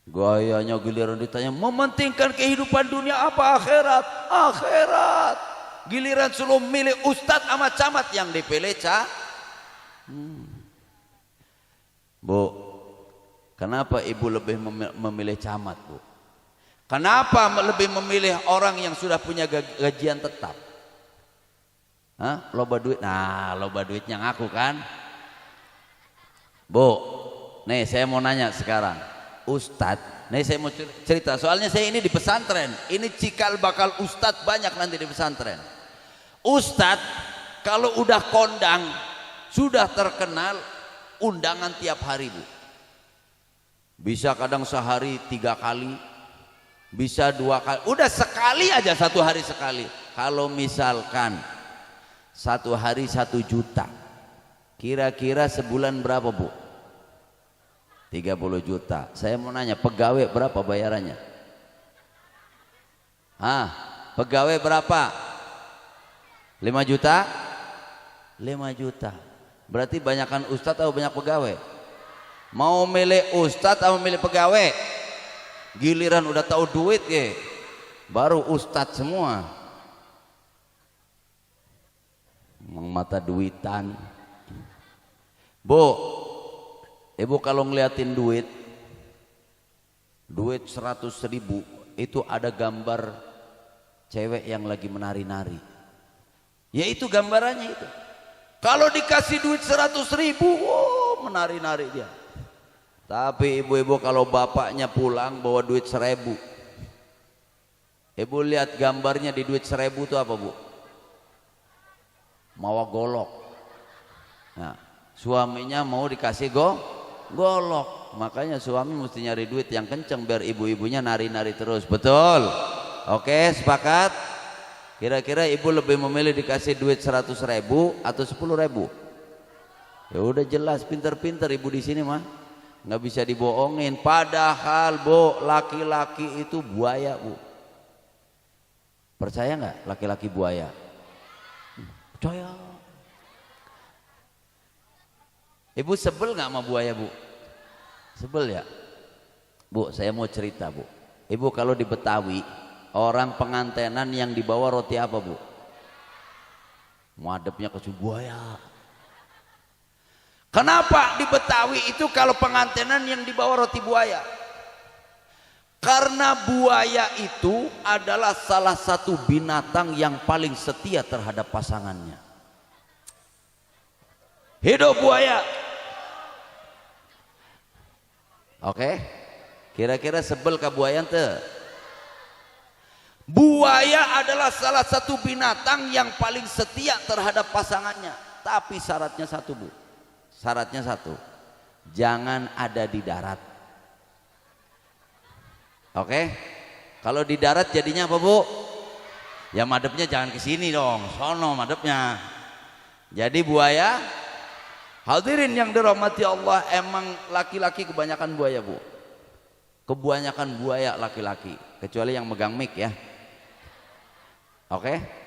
Gayanya giliran ditanya mementingkan kehidupan dunia apa akhirat? Akhirat. Giliran suruh milih ustadz sama camat, yang dipilih Bu, kenapa ibu lebih memilih camat, Bu? Kenapa lebih memilih orang yang sudah punya gajian tetap? Hah? Loba duit? Nah, loba duitnya ngaku kan? Bu, nih saya mau nanya sekarang. Ustadz. Nah saya mau cerita, soalnya saya ini di pesantren, ini cikal bakal ustadz banyak nanti di pesantren. Ustadz kalau udah kondang, sudah terkenal, undangan tiap hari Bu. Bisa kadang sehari 3 kali, bisa 2 kali, udah sekali aja, satu hari sekali. Kalau misalkan satu hari 1 juta, kira-kira sebulan berapa Bu? 30 juta. Saya mau nanya, pegawai berapa bayarannya? Pegawai berapa? 5 juta? 5 juta. Berarti banyakkan ustadz atau banyak pegawai? Mau milih ustadz atau milih pegawai? Giliran udah tahu duit ya, baru ustadz semua. Mata duitan. Bu, ibu kalau ngeliatin duit 100.000 itu ada gambar cewek yang lagi menari-nari. Ya itu gambarannya itu. Kalau dikasih duit 100.000, wow, menari-nari dia. Tapi ibu-ibu kalau bapaknya pulang bawa duit 1.000, ibu lihat gambarnya di duit 1.000 itu apa Bu? Mawa golok. Nah, suaminya mau dikasih golok. Makanya suami mesti nyari duit yang kenceng biar ibu-ibunya nari-nari terus. Betul? Oke, sepakat? Kira-kira ibu lebih memilih dikasih duit 100.000 atau 10.000? Ya udah jelas, pinter-pinter ibu di sini mah, nggak bisa dibohongin. Padahal Bu, laki-laki itu buaya Bu. Percaya nggak laki-laki buaya? Percaya. Ibu sebel nggak sama buaya Bu? Sebel ya? Bu, saya mau cerita Bu. Ibu kalau di Betawi, orang pengantenan yang dibawa roti apa Bu? Madepnya ke buaya. Kenapa di Betawi itu kalau pengantenan yang dibawa roti buaya? Karena buaya itu adalah salah satu binatang yang paling setia terhadap pasangannya. Hidup buaya. Oke, kira-kira sebel ke buaya tuh? Buaya adalah salah satu binatang yang paling setia terhadap pasangannya. Tapi syaratnya satu Bu. Syaratnya satu, jangan ada di darat. Oke, kalau di darat jadinya apa Bu? Ya madepnya jangan ke sini dong, sono madepnya. Jadi buaya, hadirin yang dirahmati Allah, emang laki-laki kebanyakan buaya Bu. Kebanyakan buaya laki-laki, kecuali yang megang mic ya. Oke.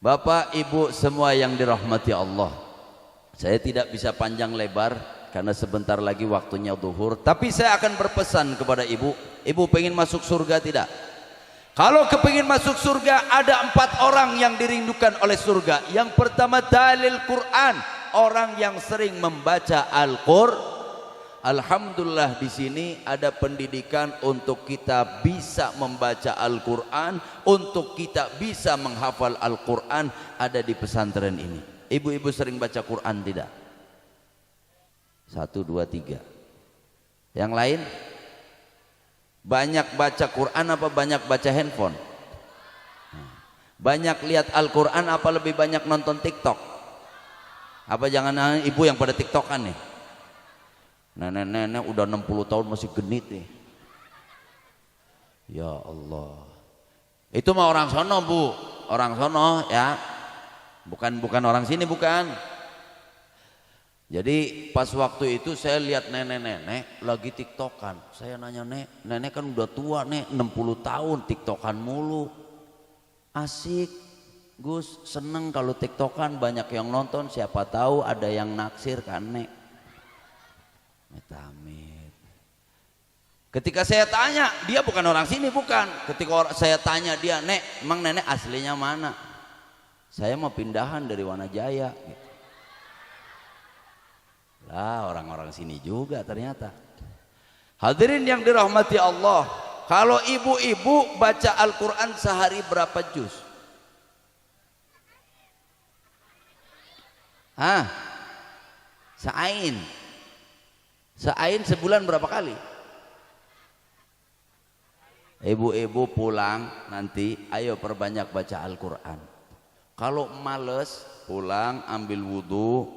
Bapak Ibu semua yang dirahmati Allah, saya tidak bisa panjang lebar karena sebentar lagi waktunya zuhur, tapi saya akan berpesan kepada ibu. Ibu pengen masuk surga tidak? Kalau kepingin masuk surga, ada 4 orang yang dirindukan oleh surga. Yang pertama dalil Quran, orang yang sering membaca Al-Qur'an. Alhamdulillah di sini ada pendidikan untuk kita bisa membaca Al-Quran, untuk kita bisa menghafal Al-Quran, ada di pesantren ini. Ibu-ibu sering baca Quran tidak? 1, 2, 3. Yang lain? Banyak baca Quran apa banyak baca handphone? Banyak lihat Al-Quran apa lebih banyak nonton TikTok? Apa jangan ibu yang pada TikTokan nih? Nenek-nenek udah 60 tahun masih genit nih. Ya Allah. Itu mah orang sono Bu, orang sono ya. Bukan orang sini bukan. Jadi pas waktu itu saya lihat nenek-nenek lagi TikTokan. Saya nanya, nenek kan udah tua nek, 60 tahun TikTokan mulu. Asik Gus, seneng kalau TikTokan banyak yang nonton, siapa tahu ada yang naksir kan nek. Amit. Ketika saya tanya, dia bukan orang sini bukan. Ketika saya tanya dia, nek, emang nenek aslinya mana? Saya mau pindahan dari Wanajaya. Gitu. Lah orang-orang sini juga ternyata. Hadirin yang dirahmati Allah, kalau ibu-ibu baca Al-Quran sehari berapa juz? Sa'ain. Seain sebulan berapa kali? Ibu-ibu pulang nanti ayo perbanyak baca Al-Quran. Kalau males pulang ambil wudhu,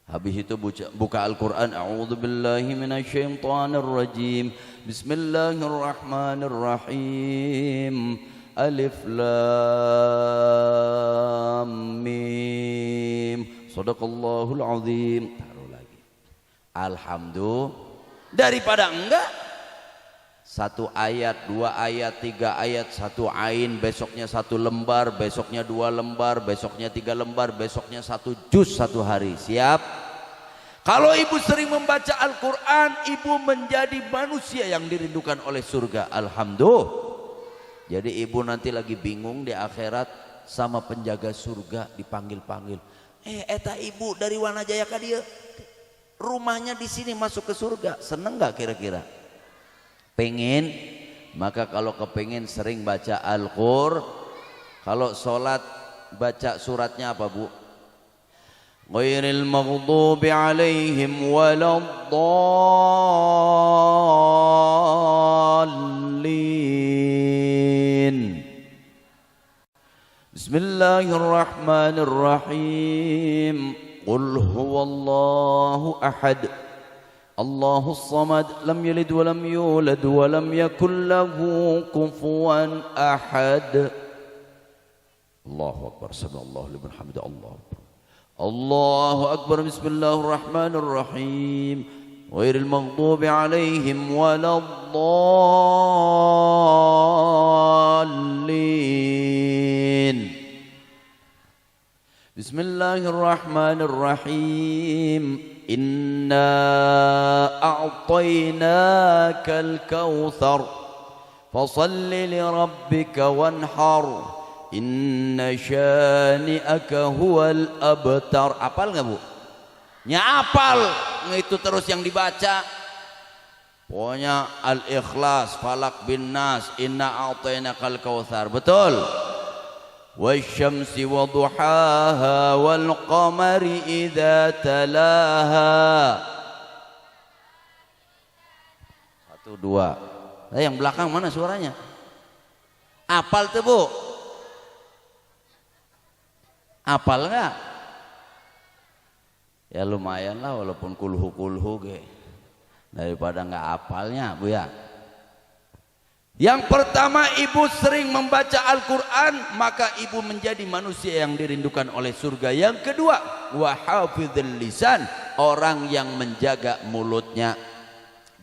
habis itu buka Al-Quran. A'udzubillahi minasyaitonirrajim. Bismillahirrahmanirrahim. Alif lam mim. Shadaqallahul azim. Taruh lagi. Alhamdulillah. Daripada enggak, satu ayat, dua ayat, tiga ayat, satu ain, besoknya satu lembar, besoknya dua lembar, besoknya tiga lembar, besoknya satu juz satu hari. Siap? Kalau ibu sering membaca Al-Quran, ibu menjadi manusia yang dirindukan oleh surga. Alhamdulillah. Jadi ibu nanti lagi bingung di akhirat sama penjaga surga dipanggil-panggil. Eta ibu dari Wanajaya ka dia, rumahnya di sini masuk ke surga. Seneng nggak kira-kira? Pengen? Maka kalau kepengen sering baca Al-Qur'an. Kalau sholat baca suratnya apa bu? Ghairil maghdubi alaihim waladdallin. Bismillahirrahmanirrahim. Qul huwallahu ahad. Allahus samad, lam yalid wa lam yulad wa lam yakul lahu kufuwan ahad. Allahu akbar, sallallahu liman hamidah. Allahu akbar. Bismillahirrahmanirrahim. Ghairil maghdubi alaihim waladdallin. Bismillahirrahmanirrahim. Inna a'tainakal kautsar fasalli li rabbika wanhar inna syani'aka huwal abtar. Apal nggak bu? Apal itu terus yang dibaca. Pokoknya Al-Ikhlas, Falak bin Nas, Inna a'tainakal kautsar. Betul. Wasyamsi wa duhaha wal qamari idza talaha. 1 2. Yang belakang mana suaranya? Apal tuh bu? Apal nggak? Ya lumayan lah walaupun kulhu ge. Daripada nggak apalnya bu ya. Yang pertama, ibu sering membaca Al-Quran, maka ibu menjadi manusia yang dirindukan oleh surga. Yang kedua, wa hafidhul lisan, orang yang menjaga mulutnya.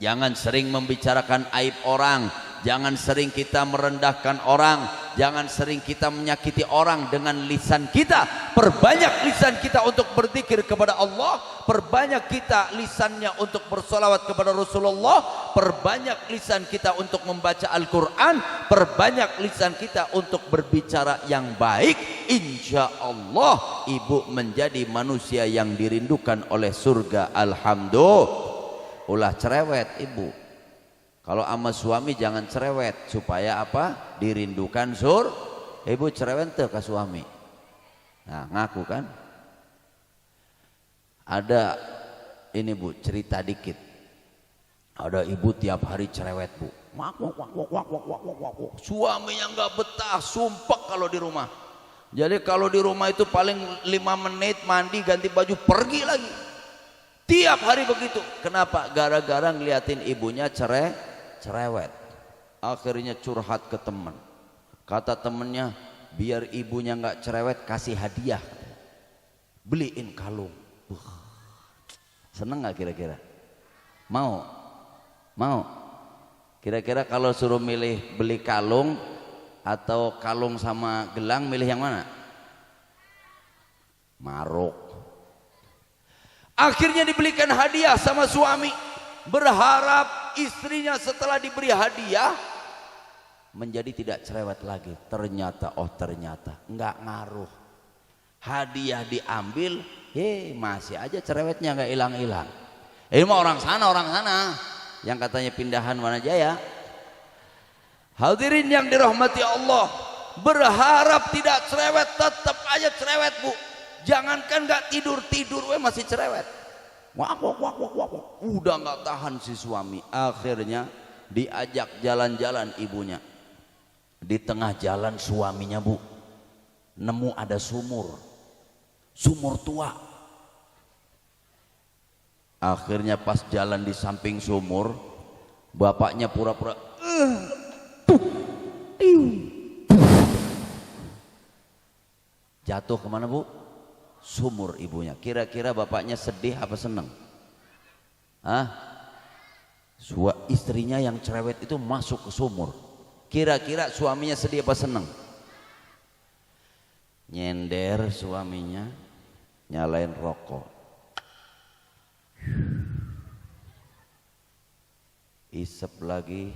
Jangan sering membicarakan aib orang, jangan sering kita merendahkan orang, jangan sering kita menyakiti orang dengan lisan kita. Perbanyak lisan kita untuk berzikir kepada Allah, perbanyak kita lisannya untuk bersolawat kepada Rasulullah, perbanyak lisan kita untuk membaca Al-Quran, perbanyak lisan kita untuk berbicara yang baik. Insya Allah ibu menjadi manusia yang dirindukan oleh surga. Alhamdulillah. Ulah cerewet ibu. Kalau sama suami jangan cerewet, supaya apa? Dirindukan ibu cerewet tuh ke suami. Nah ngaku kan. Ada ini bu, cerita dikit. Ada ibu tiap hari cerewet bu. Suaminya nggak betah, sumpah kalau di rumah. Jadi kalau di rumah itu paling 5 menit mandi ganti baju pergi lagi. Tiap hari begitu. Kenapa? Gara-gara ngeliatin ibunya cerewet. Akhirnya curhat ke teman. Kata temennya, biar ibunya nggak cerewet kasih hadiah, beliin kalung. Seneng nggak kira-kira? Mau? Kira-kira kalau suruh milih beli kalung atau kalung sama gelang, milih yang mana? Maruk. Akhirnya dibelikan hadiah sama suami, berharap istrinya setelah diberi hadiah menjadi tidak cerewet lagi. Ternyata enggak ngaruh. Hadiah diambil, masih aja cerewetnya enggak hilang-hilang. Ini mah orang sana yang katanya pindahan Wanajaya. Hadirin yang dirahmati Allah, berharap tidak cerewet, tetap aja cerewet bu. Jangankan nggak tidur masih cerewet. Wak, wak, wak, wak, wak, wak. Udah nggak tahan si suami. Akhirnya diajak jalan-jalan ibunya. Di tengah jalan suaminya, Bu, nemu ada sumur tua. Akhirnya pas jalan di samping sumur, bapaknya pura-pura jatuh kemana, Bu? Sumur ibunya. Kira-kira bapaknya sedih apa senang? Istrinya yang cerewet itu masuk ke sumur. Kira-kira suaminya sedih apa senang? Nyender suaminya, nyalain rokok, isep lagi.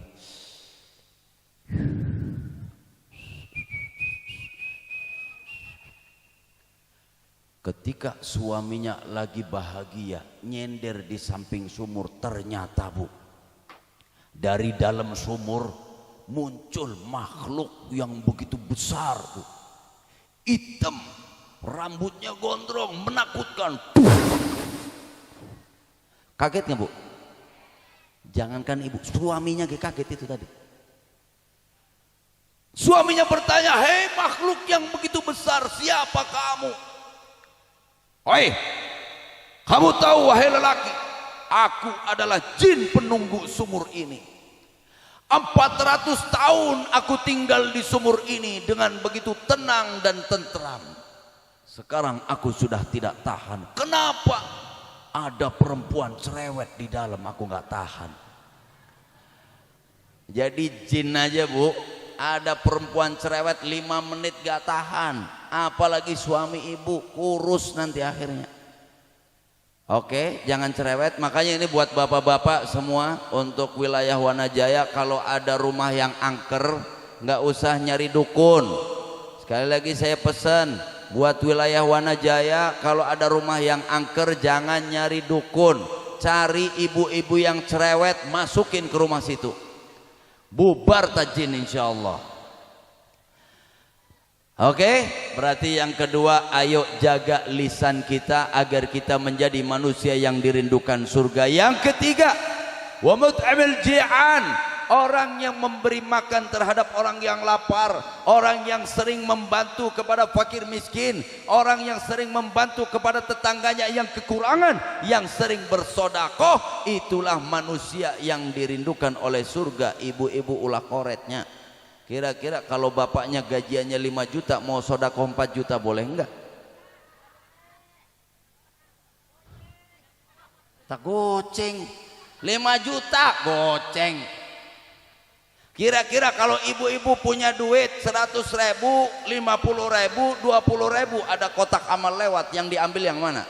Ketika suaminya lagi bahagia nyender di samping sumur, ternyata, Bu, dari dalam sumur muncul makhluk yang begitu besar, Bu. Hitam, rambutnya gondrong, menakutkan. Kaget nggak, Bu? Jangankan ibu, suaminya kaget itu tadi. Suaminya bertanya, "Hei makhluk yang begitu besar, siapa kamu?" "Oi, kamu tahu wahai lelaki, aku adalah jin penunggu sumur ini. 400 tahun aku tinggal di sumur ini dengan begitu tenang dan tentram. Sekarang aku sudah tidak tahan. Kenapa? Ada perempuan cerewet di dalam, aku nggak tahan." Jadi jin aja, Bu, ada perempuan cerewet 5 menit gak tahan, apalagi suami ibu, kurus nanti akhirnya. Oke, jangan cerewet. Makanya ini buat bapak-bapak semua untuk wilayah Wanajaya, kalau ada rumah yang angker nggak usah nyari dukun. Sekali lagi saya pesan buat wilayah Wanajaya, kalau ada rumah yang angker jangan nyari dukun, cari ibu-ibu yang cerewet, masukin ke rumah situ, bubar tajin insyaallah. Oke, berarti yang kedua, ayo jaga lisan kita agar kita menjadi manusia yang dirindukan surga. Yang ketiga, wa mut'imil ji'an, orang yang memberi makan terhadap orang yang lapar, orang yang sering membantu kepada fakir miskin, orang yang sering membantu kepada tetangganya yang kekurangan, yang sering bersodakoh, itulah manusia yang dirindukan oleh surga. Ibu-ibu ulah koretnya. Kira-kira kalau bapaknya gajiannya 5 juta mau sodakoh 4 juta boleh enggak? Tak goceng 5 juta goceng. Kira-kira kalau ibu-ibu punya duit 100 ribu, 50 ribu, 20 ribu, ada kotak amal lewat, yang diambil yang mana?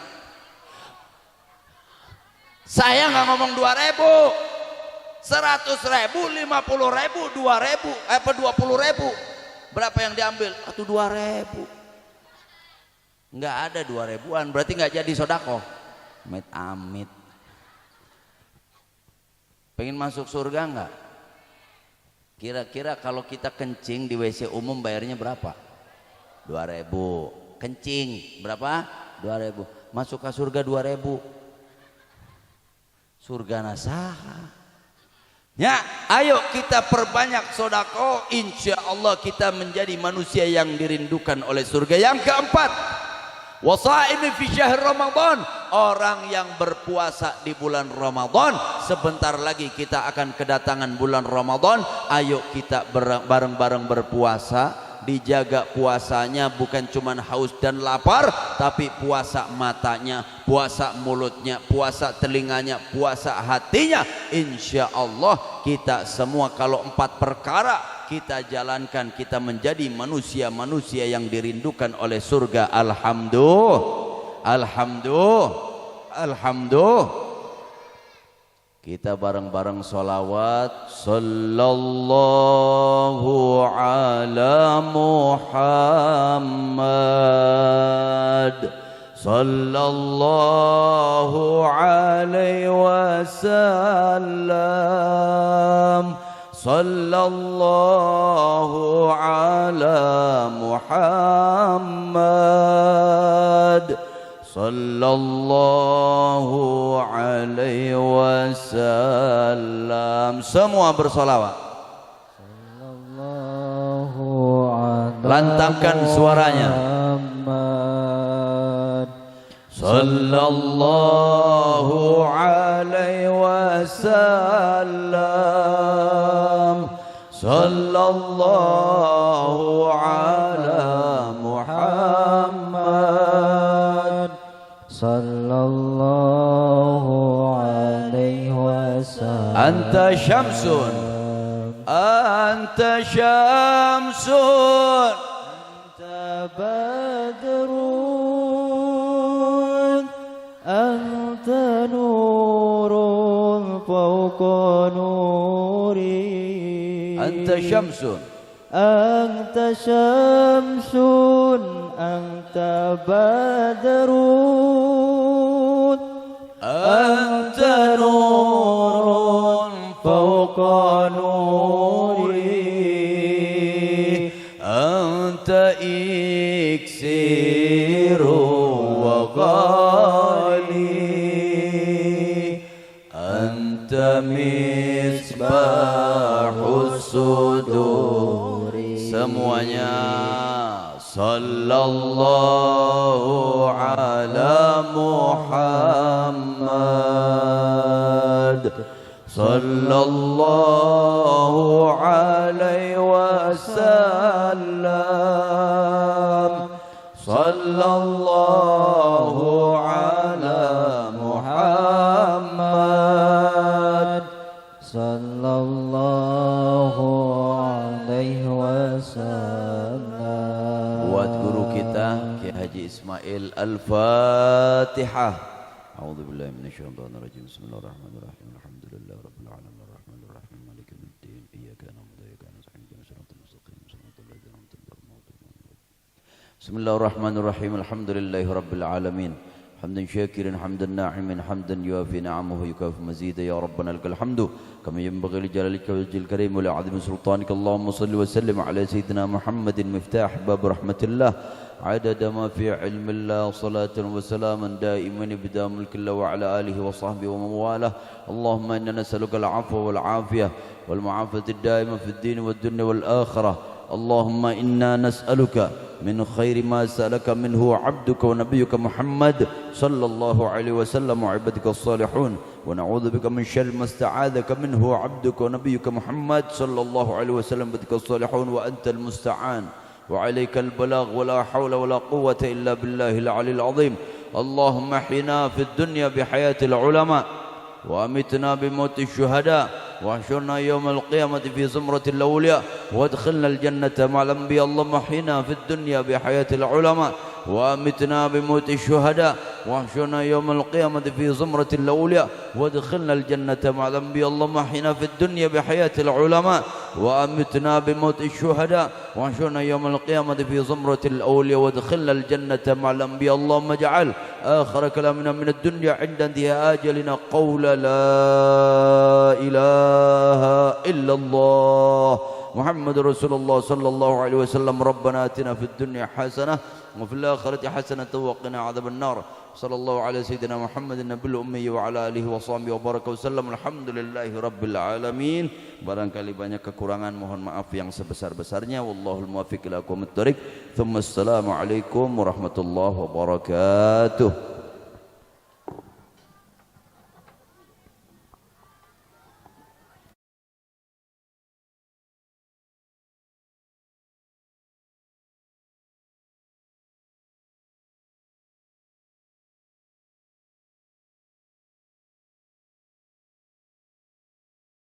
Saya nggak ngomong 2 ribu, 100 ribu, 50 ribu, 2 ribu, 20 ribu, berapa yang diambil? Atau 2 ribu. Nggak ada 2 ribuan, berarti nggak jadi sodako. Amit. Pengen masuk surga nggak? Kira-kira kalau kita kencing di WC umum bayarnya berapa? 2 ribu. Kencing berapa? 2 ribu. Masuk ke surga 2 ribu. Surga nasaha. Ya, ayo kita perbanyak sodako, insya Allah kita menjadi manusia yang dirindukan oleh surga. Yang keempat, wasaimi fi syahr Ramadan, orang yang berpuasa di bulan Ramadan. Sebentar lagi kita akan kedatangan bulan Ramadan. Ayo kita bareng-bareng berpuasa. Dijaga puasanya, bukan cuma haus dan lapar, tapi puasa matanya, puasa mulutnya, puasa telinganya, puasa hatinya. Insya Allah kita semua kalau 4 perkara kita jalankan, kita menjadi manusia-manusia yang dirindukan oleh surga. Alhamdulillah. Kita bareng-bareng sholawat. Sallallahu ala Muhammad, sallallahu alaihi wasallam, sallallahu ala Muhammad, sallallahu alaihi wasallam. Semua bersolawat. Lantangkan suaranya. Sallallahu alaihi wasallam. Sallallahu ala Muhammad. Sallallahu alaihi wasallam. Anta syamsun. Anta syamsun. Anta badrun. Anta nurun fawqa nuri. Anta syamsun. Anta syamsun. Anta badrun. Anta nurun fawqa nuri. Anta iksiru wa ghali. Anta misbahus suduri. Semuanya. Sallallahu ala Muhammad. Sallallahu alaihi wasallam. Sallallahu ala Muhammad. Sallallahu alaihi wasallam. Buat guru kita Kiai Haji Ismail Al-Fatihah. A'udzubillahi minasyaitonir rajim. Bismillahirrahmanirrahim. Alhamdulillahi rabbil alamin arrahmanir rahim maliki yaumiddin. Iyyaka na'budu wa iyyaka nasta'in ihdinas siratal mustaqim siratal ladzina an'amta 'alaihim. Bismillahirrahmanirrahim. Alhamdulillahi rabbil alamin. حمدا شاكرا حمدا ناعما حمدا يوافي نعمه ويكافئ مزيدا يا ربنا لك الحمد كما ينبغي لجلالك وجهك الكريم ولعظيم سلطانك. اللهم صل وسلم على سيدنا محمد مفتاح باب رحمة الله عدد ما في علم الله صلاة وسلاما دائما بدام ملك الله وعلى آله وصحبه ومن والاه. اللهم إنا نسألك العفو والعافية والمعافاة الدائمة في الدين والدنيا والآخرة. اللهم إنا نسألك من خير ما سألك منه عبدك ونبيك محمد صلى الله عليه وسلم وعبادك الصالحون، ونعوذ بك من شر ما استعاذك منه عبدك ونبيك محمد صلى الله عليه وسلم وعبادك الصالحون، وأنت المستعان وعليك البلاغ ولا حول ولا قوة إلا بالله العلي العظيم. اللهم احينا في الدنيا بحياة العلماء وأمتنا بموت الشهداء واحشرنا يوم القيامة في زمرة الأولياء وادخلنا الجنة مع الأنبياء. اللهم احينا في الدنيا بحياة العلماء وأمتنا بموت الشهداء واحشرنا يوم القيامة في زمرة الأولياء وادخلنا الجنة مع الأنبياء. اللهم احينا في الدنيا بحياة العلماء وأمتنا بموت الشهداء واحشرنا يوم القيامة في زمرة الأولياء وادخلنا الجنة مع الأنبياء. اللهم اجعل آخر كلامنا من الدنيا عند انتهاء آجلنا قول لا إله إلا الله محمد رسول الله صلى الله عليه وسلم. ربنا آتنا في الدنيا حسنة وفي الآخرة حسنة وقنا عذاب النار. صلى الله على سيدنا محمد النبي الأمي وعلى آله وصحبه وبارك وسلم. Alhamdulillahi rabbil alamin. Barangkali banyak kekurangan, mohon maaf yang sebesar-besarnya. Wallahul muwaffiq ila aqwamit thoriq. Tsumma assalamu alaikum warahmatullahi wabarakatuh.